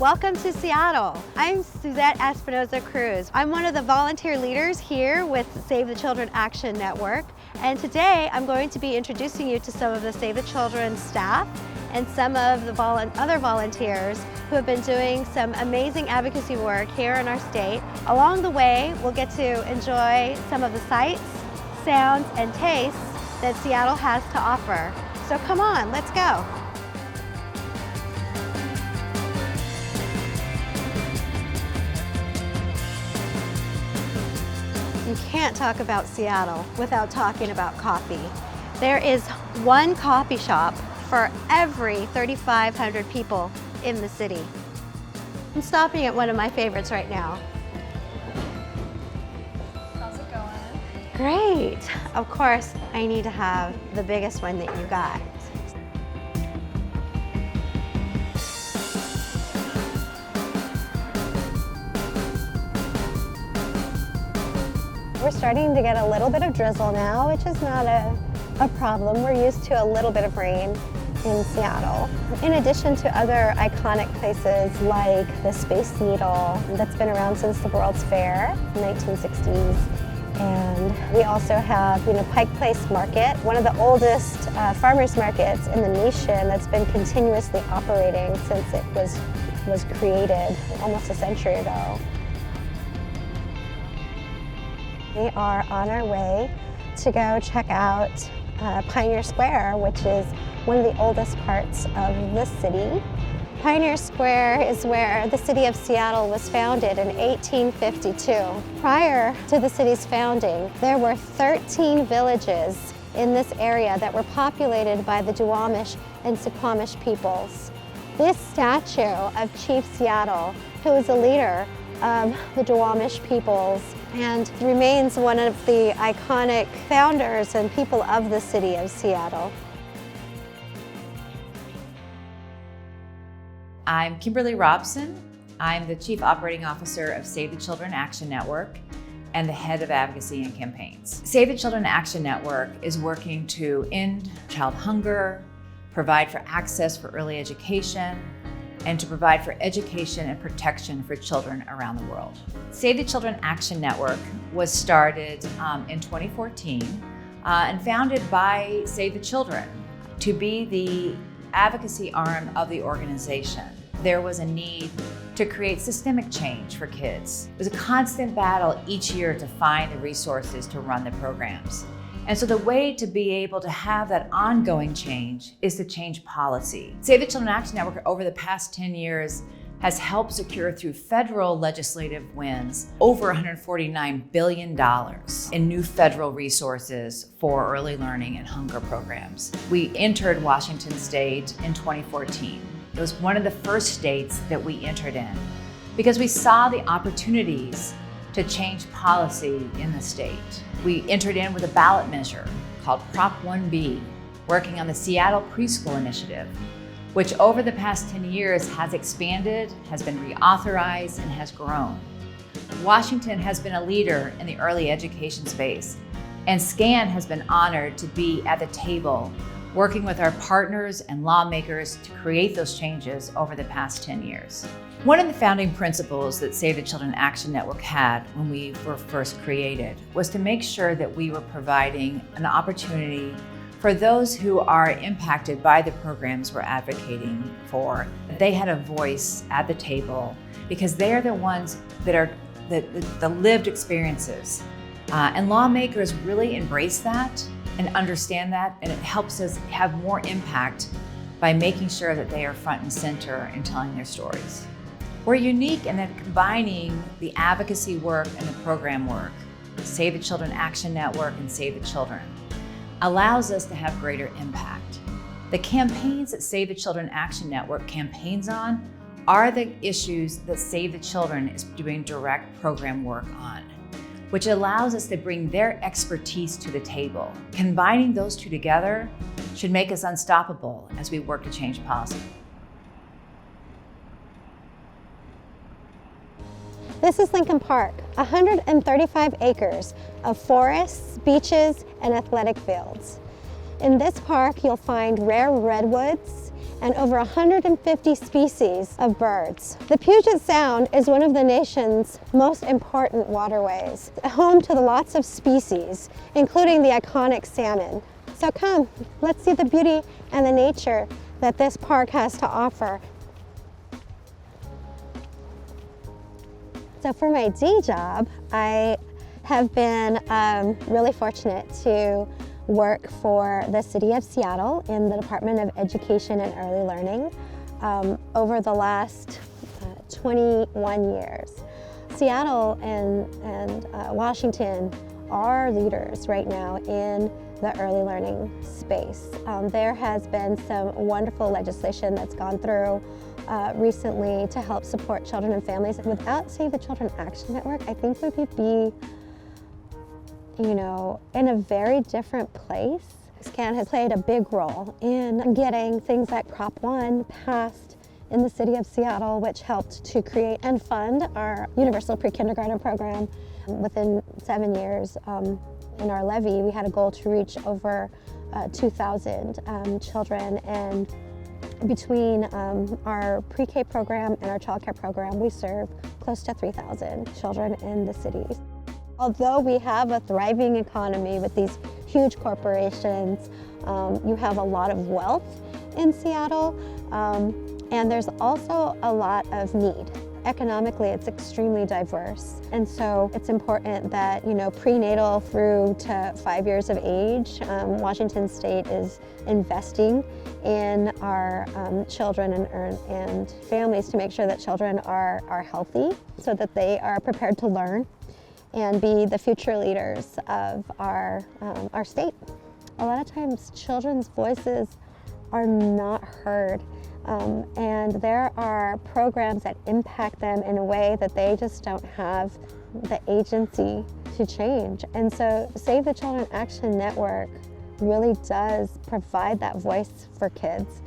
Welcome to Seattle. I'm Suzette Espinoza-Cruz. I'm one of the volunteer leaders here with Save the Children Action Network. And today I'm going to be introducing you to some of the Save the Children staff and some of the other volunteers who have been doing some amazing advocacy work here in our state. Along the way, we'll get to enjoy some of the sights, sounds, and tastes that Seattle has to offer. So come on, let's go. You can't talk about Seattle without talking about coffee. There is one coffee shop for every 3,500 people in the city. I'm stopping at one of my favorites right now. How's it going? Great. Of course, I need to have the biggest one that you got. We're starting to get a little bit of drizzle now, which is not a problem. We're used to a little bit of rain in Seattle. In addition to other iconic places like the Space Needle that's been around since the World's Fair in the 1960s. And we also have, Pike Place Market, one of the oldest farmers markets in the nation that's been continuously operating since it was created almost a century ago. We are on our way to go check out Pioneer Square, which is one of the oldest parts of the city. Pioneer Square is where the city of Seattle was founded in 1852. Prior to the city's founding, there were 13 villages in this area that were populated by the Duwamish and Suquamish peoples. This statue of Chief Seattle, who was a leader of the Duwamish peoples and remains one of the iconic founders and people of the city of Seattle. I'm Kimberly Robson. I'm the Chief Operating Officer of Save the Children Action Network and the head of advocacy and campaigns. Save the Children Action Network is working to end child hunger, provide for access for early education, and to provide for education and protection for children around the world. Save the Children Action Network was started in 2014 and founded by Save the Children to be the advocacy arm of the organization. There was a need to create systemic change for kids. It was a constant battle each year to find the resources to run the programs. And so the way to be able to have that ongoing change is to change policy. Save the Children Action Network over the past 10 years has helped secure through federal legislative wins over $149 billion in new federal resources for early learning and hunger programs. We entered Washington State in 2014. It was one of the first states that we entered in because we saw the opportunities to change policy in the state. We entered in with a ballot measure called Prop 1B, working on the Seattle Preschool Initiative, which over the past 10 years has expanded, has been reauthorized, and has grown. Washington has been a leader in the early education space, and SCAN has been honored to be at the table working with our partners and lawmakers to create those changes over the past 10 years. One of the founding principles that Save the Children Action Network had when we were first created was to make sure that we were providing an opportunity for those who are impacted by the programs we're advocating for. They had a voice at the table because they are the ones that are the lived experiences. And lawmakers really embrace that and understand that, and it helps us have more impact by making sure that they are front and center in telling their stories. We're unique in that combining the advocacy work and the program work, Save the Children Action Network and Save the Children, allows us to have greater impact. The campaigns that Save the Children Action Network campaigns on are the issues that Save the Children is doing direct program work on, which allows us to bring their expertise to the table. Combining those two together should make us unstoppable as we work to change policy. This is Lincoln Park, 135 acres of forests, beaches, and athletic fields. In this park, you'll find rare redwoods and over 150 species of birds. The Puget Sound is one of the nation's most important waterways, home to lots of species, including the iconic salmon. So come, let's see the beauty and the nature that this park has to offer. So for my day job, I have been really fortunate to work for the City of Seattle in the Department of Education and Early Learning over the last 21 years. Seattle and Washington are leaders right now in the early learning space. There has been some wonderful legislation that's gone through recently to help support children and families. Without Save the Children Action Network, I think we could be, in a very different place. SCAN has played a big role in getting things like Prop 1 passed in the City of Seattle, which helped to create and fund our universal pre-kindergarten program. Within 7 years, in our levy, we had a goal to reach over 2,000 children, and between our pre-K program and our childcare program, we serve close to 3,000 children in the city. Although we have a thriving economy with these huge corporations, you have a lot of wealth in Seattle, and there's also a lot of need. Economically, it's extremely diverse, and so it's important that, prenatal through to 5 years of age, Washington State is investing in our children and families to make sure that children are healthy so that they are prepared to learn and be the future leaders of our state. A lot of times children's voices are not heard, and there are programs that impact them in a way that they just don't have the agency to change. And so Save the Children Action Network really does provide that voice for kids.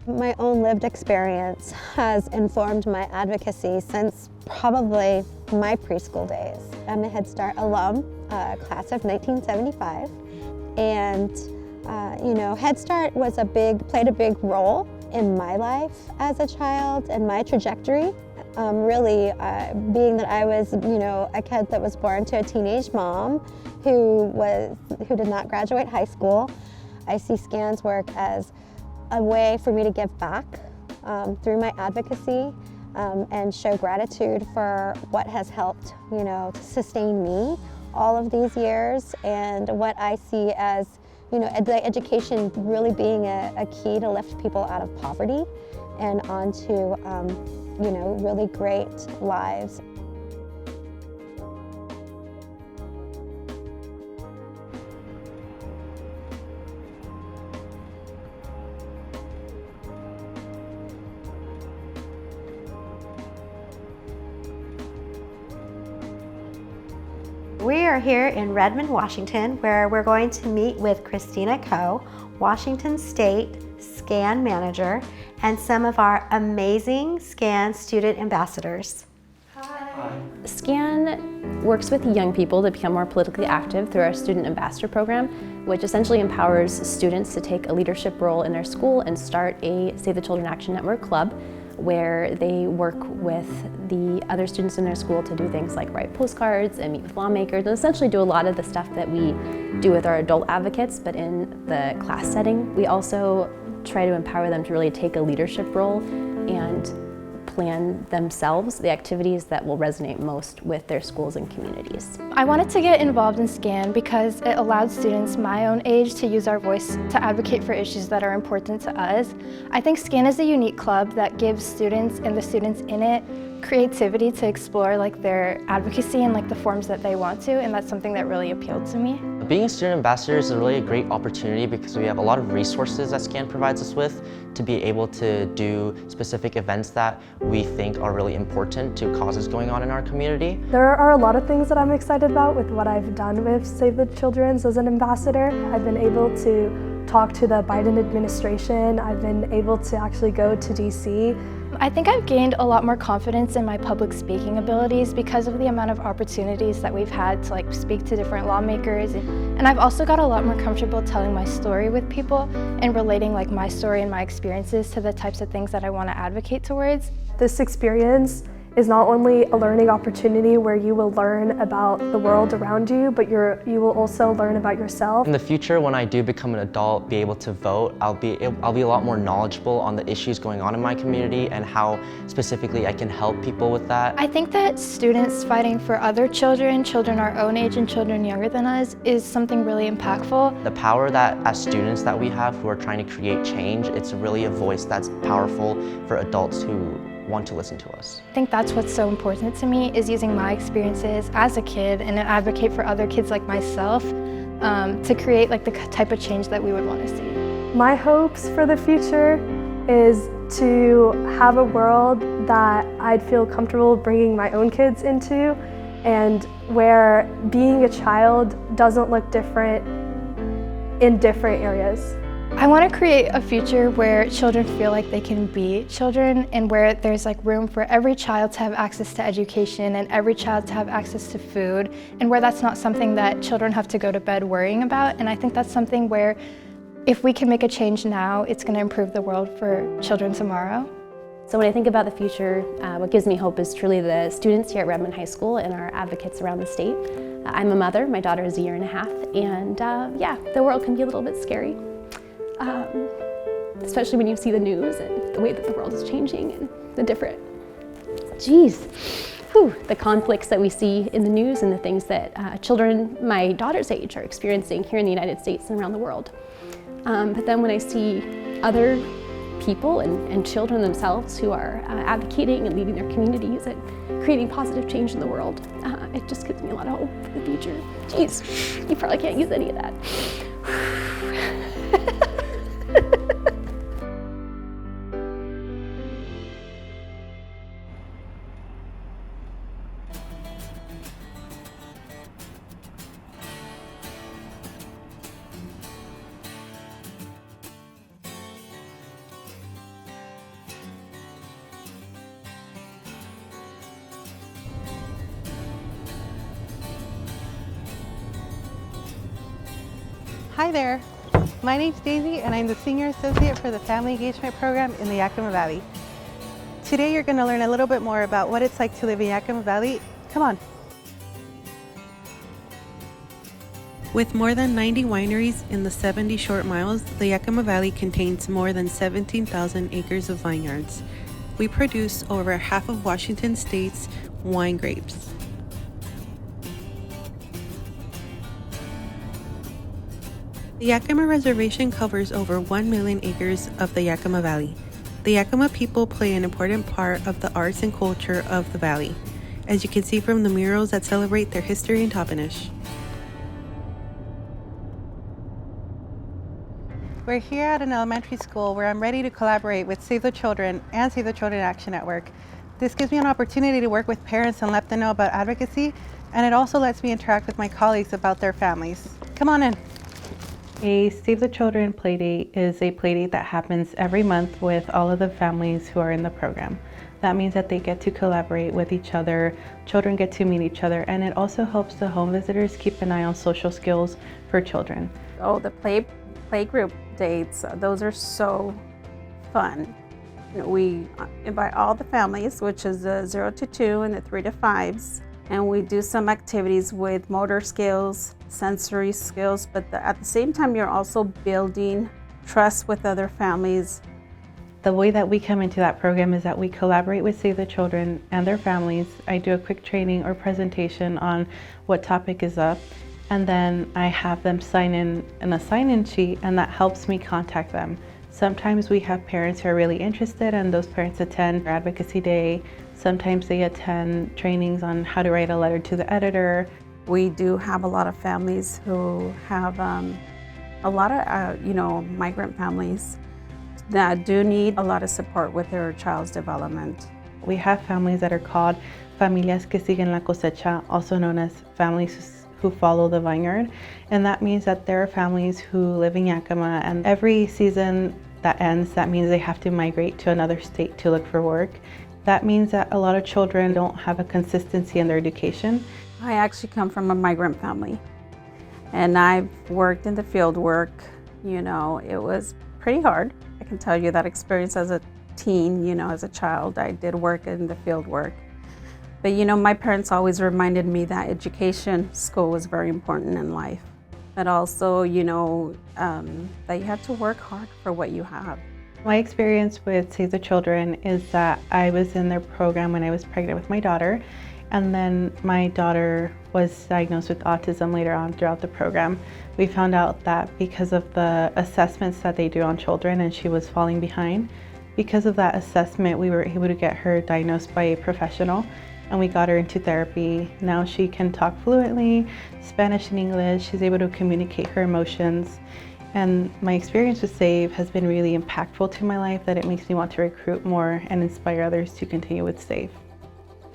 My own lived experience has informed my advocacy since probably my preschool days. I'm a Head Start alum, class of 1975, and Head Start played a big role in my life as a child and my trajectory. Being that I was, a kid that was born to a teenage mom who did not graduate high school, I see SCAN's work as a way for me to give back through my advocacy and show gratitude for what has helped, to sustain me all of these years, and what I see as, education really being a key to lift people out of poverty and onto, really great lives. We are here in Redmond, Washington, where we're going to meet with Christina Coe, Washington State SCAN Manager, and some of our amazing SCAN student ambassadors. Hi. SCAN works with young people to become more politically active through our Student Ambassador Program, which essentially empowers students to take a leadership role in their school and start a Save the Children Action Network club, where they work with the other students in their school to do things like write postcards and meet with lawmakers, and essentially do a lot of the stuff that we do with our adult advocates, but in the class setting. We also try to empower them to really take a leadership role and plan themselves the activities that will resonate most with their schools and communities. I wanted to get involved in SCAN because it allowed students my own age to use our voice to advocate for issues that are important to us. I think SCAN is a unique club that gives students and the students in it creativity to explore their advocacy in the forms that they want to, and that's something that really appealed to me. Being a student ambassador is really a great opportunity because we have a lot of resources that SCAN provides us with to be able to do specific events that we think are really important to causes going on in our community. There are a lot of things that I'm excited about with what I've done with Save the Children's as an ambassador. I've been able to talk to the Biden administration. I've been able to actually go to DC I think I've gained a lot more confidence in my public speaking abilities because of the amount of opportunities that we've had to speak to different lawmakers. And I've also got a lot more comfortable telling my story with people and relating my story and my experiences to the types of things that I want to advocate towards. This experience is not only a learning opportunity where you will learn about the world around you, but you will also learn about yourself. In the future, when I do become an adult, be able to vote, I'll be a lot more knowledgeable on the issues going on in my community and how specifically I can help people with that. I think that students fighting for other children our own age and children younger than us, is something really impactful. The power that as students that we have who are trying to create change, it's really a voice that's powerful for adults who want to listen to us. I think that's what's so important to me, is using my experiences as a kid and advocate for other kids like myself to create the type of change that we would want to see. My hopes for the future is to have a world that I'd feel comfortable bringing my own kids into, and where being a child doesn't look different in different areas. I want to create a future where children feel like they can be children, and where there's room for every child to have access to education and every child to have access to food, and where that's not something that children have to go to bed worrying about. And I think that's something where if we can make a change now, it's going to improve the world for children tomorrow. So when I think about the future, what gives me hope is truly the students here at Redmond High School and our advocates around the state. I'm a mother, my daughter is a year and a half, and yeah, the world can be a little bit scary. Especially when you see the news and the way that the world is changing and the different, the conflicts that we see in the news and the things that children my daughter's age are experiencing here in the United States and around the world. But then when I see other people and children themselves who are advocating and leading their communities and creating positive change in the world, it just gives me a lot of hope for the future. You probably can't use any of that. Hi there, my name's Daisy and I'm the Senior Associate for the Family Engagement Program in the Yakima Valley. Today you're going to learn a little bit more about what it's like to live in Yakima Valley. Come on. With more than 90 wineries in the 70 short miles, the Yakima Valley contains more than 17,000 acres of vineyards. We produce over half of Washington State's wine grapes. The Yakima Reservation covers over 1 million acres of the Yakima Valley. The Yakima people play an important part of the arts and culture of the valley, as you can see from the murals that celebrate their history in Toppenish. We're here at an elementary school where I'm ready to collaborate with Save the Children and Save the Children Action Network. This gives me an opportunity to work with parents and let them know about advocacy, and it also lets me interact with my colleagues about their families. Come on in. A Save the Children Playdate is a playdate that happens every month with all of the families who are in the program. That means that they get to collaborate with each other, children get to meet each other, and it also helps the home visitors keep an eye on social skills for children. Oh, the playgroup dates, those are so fun. We invite all the families, which is the 0 to 2 and the 3 to 5s, and we do some activities with motor skills, sensory skills, but at the same time you're also building trust with other families. The way that we come into that program is that we collaborate with Save the Children and their families. I do a quick training or presentation on what topic is up, and then I have them sign in a sign-in sheet, and that helps me contact them. Sometimes we have parents who are really interested, and those parents attend Advocacy Day. Sometimes they attend trainings on how to write a letter to the editor. We do have a lot of families who have a lot of migrant families that do need a lot of support with their child's development. We have families that are called Familias que siguen la cosecha, also known as families who follow the vineyard. And that means that there are families who live in Yakima, and every season that ends, that means they have to migrate to another state to look for work. That means that a lot of children don't have a consistency in their education. I actually come from a migrant family, and I've worked in the field work. You know, it was pretty hard. I can tell you that experience as a teen, you know, as a child, I did work in the field work. But you know, my parents always reminded me that education, school was very important in life. But also, you know, that you have to work hard for what you have. My experience with Save the Children is that I was in their program when I was pregnant with my daughter, and then my daughter was diagnosed with autism later on throughout the program. We found out that because of the assessments that they do on children, and she was falling behind, because of that assessment, we were able to get her diagnosed by a professional, and we got her into therapy. Now she can talk fluently, Spanish and English. She's able to communicate her emotions. And my experience with SAVE has been really impactful to my life, that it makes me want to recruit more and inspire others to continue with SAVE.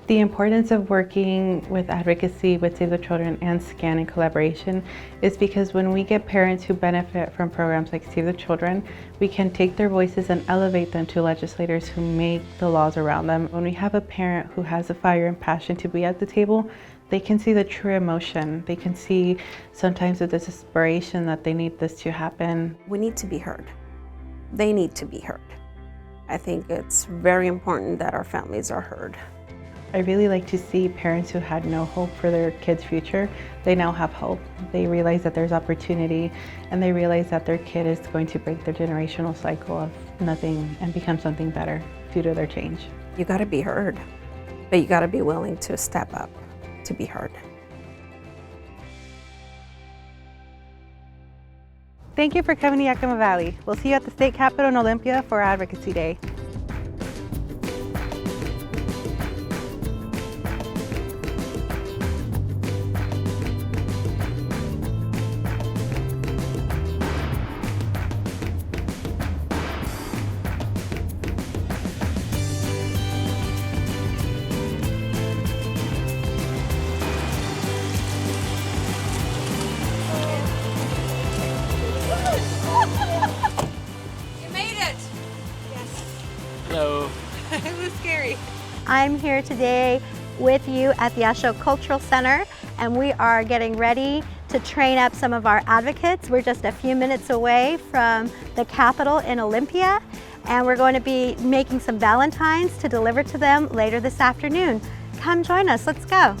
The importance of working with advocacy with Save the Children and SCAN in collaboration is because when we get parents who benefit from programs like Save the Children, we can take their voices and elevate them to legislators who make the laws around them. When we have a parent who has a fire and passion to be at the table, they can see the true emotion. They can see sometimes the desperation that they need this to happen. We need to be heard. They need to be heard. I think it's very important that our families are heard. I really like to see parents who had no hope for their kids' future, they now have hope. They realize that there's opportunity, and they realize that their kid is going to break their generational cycle of nothing and become something better due to their change. You gotta be heard, but you gotta be willing to step up to be heard. Thank you for coming to Yakima Valley. We'll see you at the State Capitol in Olympia for Advocacy Day. Hello. It was scary. I'm here today with you at the Asho Cultural Center, and we are getting ready to train up some of our advocates. We're just a few minutes away from the Capitol in Olympia, and we're going to be making some Valentines to deliver to them later this afternoon. Come join us, let's go.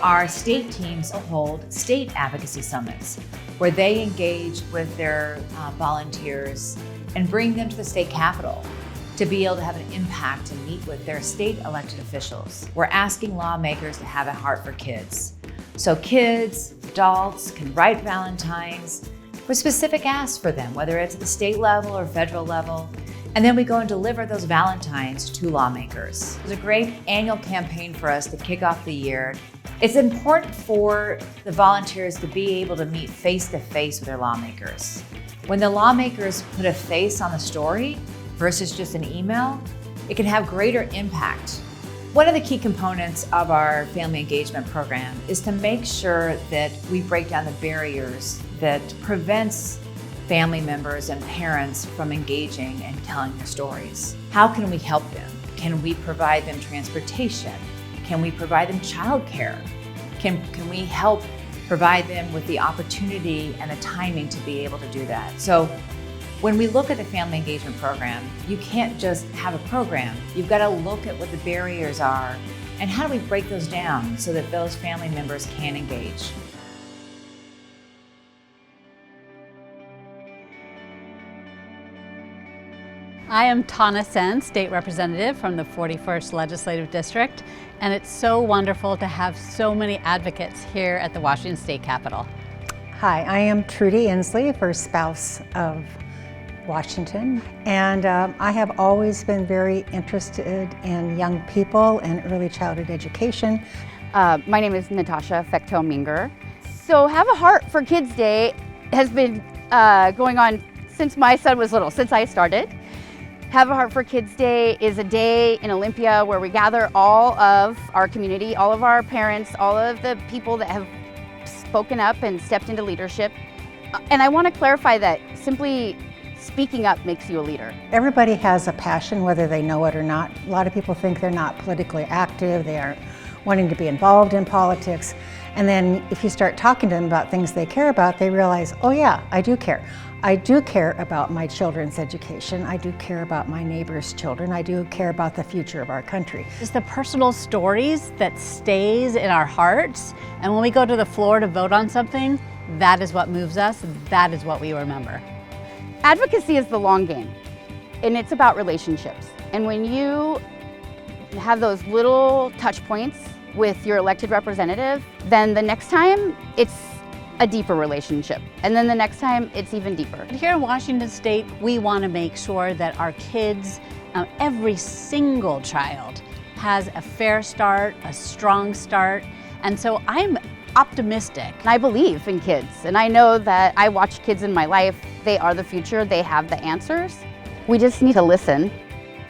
Our state teams hold state advocacy summits where they engage with their volunteers and bring them to the state capitol to be able to have an impact and meet with their state elected officials. We're asking lawmakers to have a heart for kids. So kids, adults can write Valentines with specific asks for them, whether it's at the state level or federal level. And then we go and deliver those Valentines to lawmakers. It's a great annual campaign for us to kick off the year. It's important for the volunteers to be able to meet face-to-face with their lawmakers. When the lawmakers put a face on the story versus just an email, it can have greater impact. One of the key components of our family engagement program is to make sure that we break down the barriers that prevents family members and parents from engaging and telling their stories. How can we help them? Can we provide them transportation? Can we provide them childcare? Can we help provide them with the opportunity and the timing to be able to do that? So when we look at the family engagement program, you can't just have a program. You've got to look at what the barriers are and how do we break those down so that those family members can engage. I am Tana Sen, State Representative from the 41st Legislative District, and it's so wonderful to have so many advocates here at the Washington State Capitol. Hi, I am Trudy Inslee, first spouse of Washington, and I have always been very interested in young people and early childhood education. My name is Natasha Fechtel-Minger. So Have a Heart for Kids Day has been going on since my son was little, since I started. Have a Heart for Kids Day is a day in Olympia where we gather all of our community, all of our parents, all of the people that have spoken up and stepped into leadership. And I want to clarify that simply speaking up makes you a leader. Everybody has a passion, whether they know it or not. A lot of people think they're not politically active, they aren't wanting to be involved in politics. And then if you start talking to them about things they care about, they realize, oh yeah, I do care. I do care about my children's education. I do care about my neighbors' children. I do care about the future of our country. It's the personal stories that stays in our hearts. And when we go to the floor to vote on something, that is what moves us. That is what we remember. Advocacy is the long game, and it's about relationships. And when you have those little touch points with your elected representative, then the next time it's a deeper relationship. And then the next time it's even deeper. Here in Washington State, we want to make sure that our kids, every single child, has a fair start, a strong start. And so I'm optimistic. I believe in kids, and I know that I watch kids in my life. They are the future, they have the answers. We just need to listen.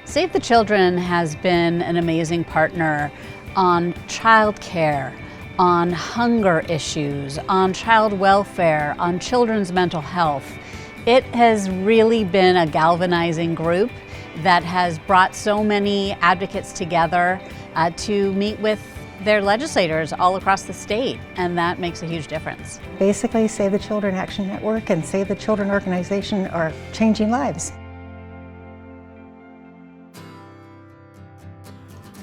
Save the Children has been an amazing partner on childcare, on hunger issues, on child welfare, on children's mental health. It has really been a galvanizing group that has brought so many advocates together to meet with their legislators all across the state, and that makes a huge difference. Basically, Save the Children Action Network and Save the Children organization are changing lives.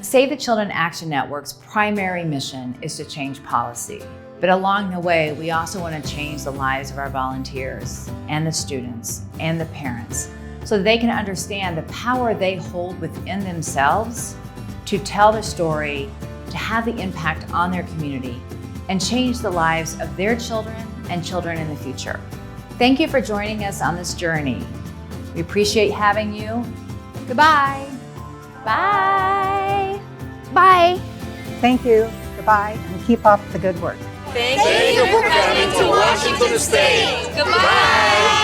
Save the Children Action Network's primary mission is to change policy. But along the way, we also want to change the lives of our volunteers and the students and the parents so that they can understand the power they hold within themselves to tell the story, to have the impact on their community, and change the lives of their children and children in the future. Thank you for joining us on this journey. We appreciate having you. Goodbye. Bye. Bye. Thank you, goodbye, and keep up the good work. Thank you for coming to Washington State. Goodbye.